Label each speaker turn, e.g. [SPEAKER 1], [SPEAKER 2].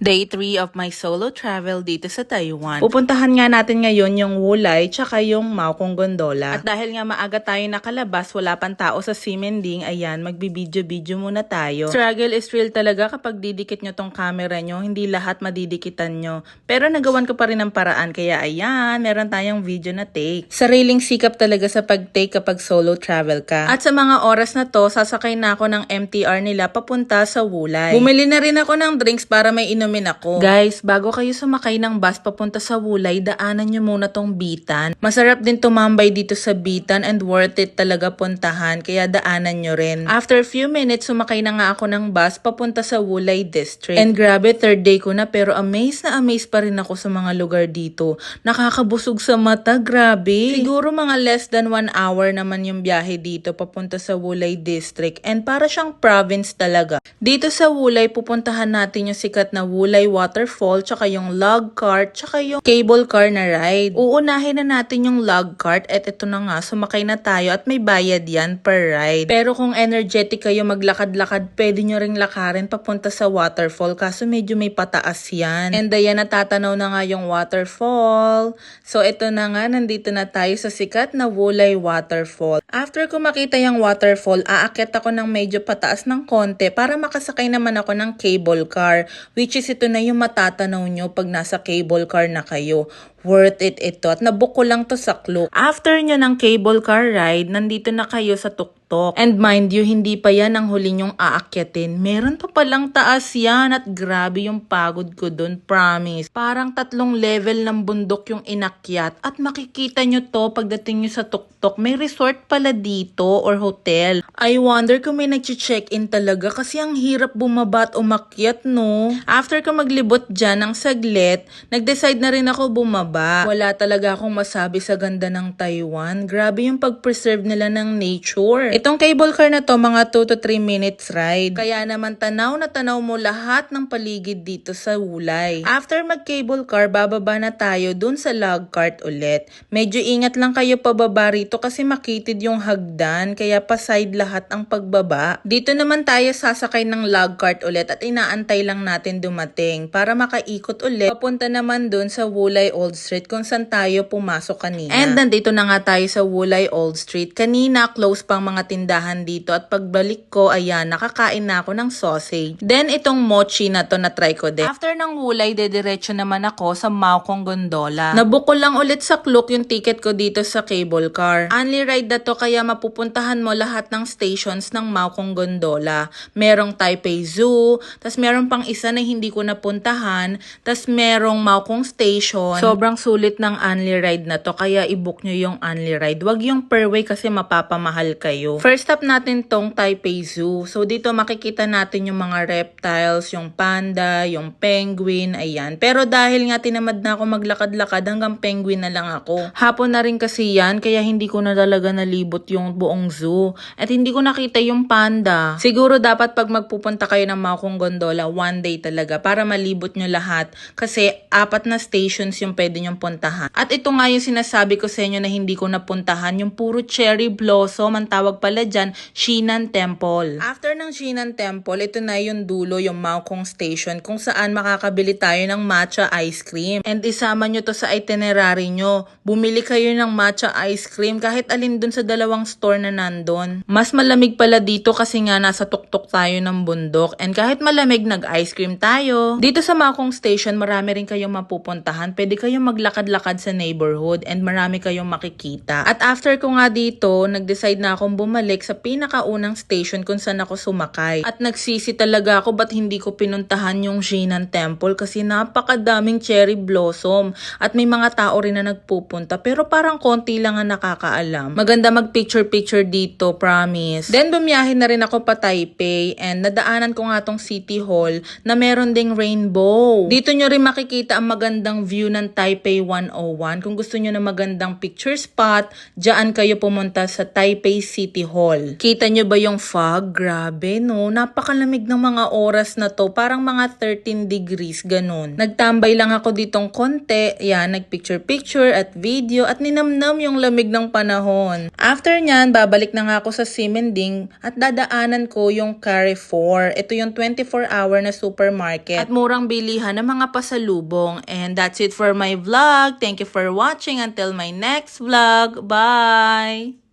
[SPEAKER 1] Day 3 of my solo travel dito sa Taiwan. Pupuntahan nga natin ngayon yung Wulai tsaka yung Maokong Gondola. At dahil nga maaga tayo nakalabas, wala pang tao sa Ximending, ayan, magbibidyo-video muna tayo. Struggle is real talaga kapag didikit nyo tong camera nyo, hindi lahat madidikitan nyo. Pero nagawan ko pa rin ng paraan, kaya ayan, meron tayong video na take. Sariling sikap talaga sa pag-take kapag solo travel ka. At sa mga oras na to, sasakay na ako ng MTR nila papunta sa Wulai. Bumili na rin ako ng drinks para may inumin ako. Guys, bago kayo sumakay ng bus papunta sa Wulai, daanan nyo muna tong Bitan. Masarap din tumambay dito sa Bitan and worth it talaga puntahan, kaya daanan nyo rin. After few minutes, sumakay na nga ako ng bus papunta sa Wulai District. And grabe, third day ko na pero amazed na amazed pa rin ako sa mga lugar dito. Nakakabusog sa mata, grabe. Siguro mga less than 1 hour naman yung biyahe dito papunta sa Wulai District and para siyang province talaga. Dito sa Wulai, pupuntahan natin yung sikat na Wulai Waterfall, tsaka yung log cart, tsaka yung cable car na ride. Uunahin na natin yung log cart at ito na nga, sumakay na tayo at may bayad yan per ride. Pero kung energetic kayo maglakad-lakad, pwede nyo ring lakarin papunta sa waterfall kaso medyo may pataas yan. And ayan, natatanaw na nga yung waterfall. So ito na nga, nandito na tayo sa sikat na Wulai Waterfall. After ko makita yung waterfall, aakyat ako ng medyo pataas ng konti para makasakay naman ako ng cable car, which is ito na yung matatanaw nyo pag nasa cable car na kayo. Worth it ito. At nabook ko lang to sa Klook. After nyo ng cable car ride, nandito na kayo sa tuktok. And mind you, hindi pa yan ang huli nyong aakyatin. Meron pa palang taas yan at grabe yung pagod ko dun, promise. Parang 3 level ng bundok yung inakyat at makikita nyo to pagdating nyo sa tuktok. May resort pala dito or hotel. I wonder kung may nag-check-in talaga kasi ang hirap bumaba at umakyat, no? After ko maglibot dyan ng saglit, nag-decide na rin ako bumaba. Wala talaga akong masabi sa ganda ng Taiwan. Grabe yung pag-preserve nila ng nature. Itong cable car na to, mga 2 to 3 minutes ride. Kaya naman tanaw na tanaw mo lahat ng paligid dito sa Wulai. After mag-cable car, bababa na tayo dun sa log cart ulit. Medyo ingat lang kayo pababa rito kasi makitid yung hagdan, kaya pa-side lahat ang pagbaba. Dito naman tayo sasakay ng log cart ulit at inaantay lang natin dumating para makaikot ulit. Papunta naman dun sa Wulai Old Street kung saan tayo pumasok kanina. And nandito na nga tayo sa Wulai Old Street. Kanina, close pang mga tindahan dito at pagbalik ko, ayan, nakakain na ako ng sausage. Then, itong mochi na to na-try ko din. After ng Wulai, dediretso naman ako sa Maokong Gondola. Nabook ko lang ulit sa Klook yung ticket ko dito sa cable car. Only ride na to kaya mapupuntahan mo lahat ng stations ng Maokong Gondola. Merong Taipei Zoo, tas meron pang isa na hindi ko napuntahan, tas merong Maokong Station. Sobrang sulit ng only ride na to kaya i-book nyo yung only ride. Wag yung per way kasi mapapamahal kayo. First stop natin tong Taipei Zoo. So dito makikita natin yung mga reptiles, yung panda, yung penguin, ayan. Pero dahil nga tinamad na ako maglakad-lakad, hanggang penguin na lang ako. Hapon na rin kasi yan kaya hindi ko na talaga nalibot yung buong zoo. At hindi ko nakita yung panda. Siguro dapat pag magpupunta kayo ng Maokong Gondola, 1 day talaga para malibot nyo lahat. Kasi 4 na stations yung pwede nyong puntahan. At ito nga yung sinasabi ko sa inyo na hindi ko napuntahan, yung puro cherry blossom, ang tawag pala dyan, Shinan Temple. After ng Shinan Temple, ito na yung dulo, yung Maokong Station, kung saan makakabili tayo ng matcha ice cream. And isama nyo to sa itinerary nyo. Bumili kayo ng matcha ice cream kahit alin dun sa 2 store na nandun. Mas malamig pala dito kasi nga nasa tuktok tayo ng bundok. And kahit malamig, nag-ice cream tayo. Dito sa Maokong Station, marami rin kayong mapupuntahan. Pwede kayong maglakad-lakad sa neighborhood and marami kayong makikita. At after ko nga dito, nag-decide na akong bumalik sa pinakaunang station kung saan ako sumakay. At nagsisi talaga ako ba't hindi ko pinuntahan yung Shinan Temple kasi napakadaming cherry blossom at may mga tao rin na nagpupunta pero parang konti lang ang nakakaalam. Maganda mag-picture-picture dito, promise. Then bumiyahe na rin ako pa Taipei and nadaanan ko nga tong City Hall na meron ding rainbow. Dito nyo rin makikita ang magandang view ng Taipei 101. Kung gusto nyo na magandang picture spot, dyan kayo pumunta sa Taipei City Hall. Kita nyo ba yung fog? Grabe, no? Napakalamig ng mga oras na to. Parang mga 13 degrees, ganun. Nagtambay lang ako ditong konti. Yan, nagpicture-picture at video at ninamnam yung lamig ng panahon. After nyan, babalik na nga ako sa Simending at dadaanan ko yung Carrefour. Ito yung 24-hour na supermarket at murang bilihan ng mga pasalubong. And that's it for my vlog. Thank you for watching. Until my next vlog. Bye!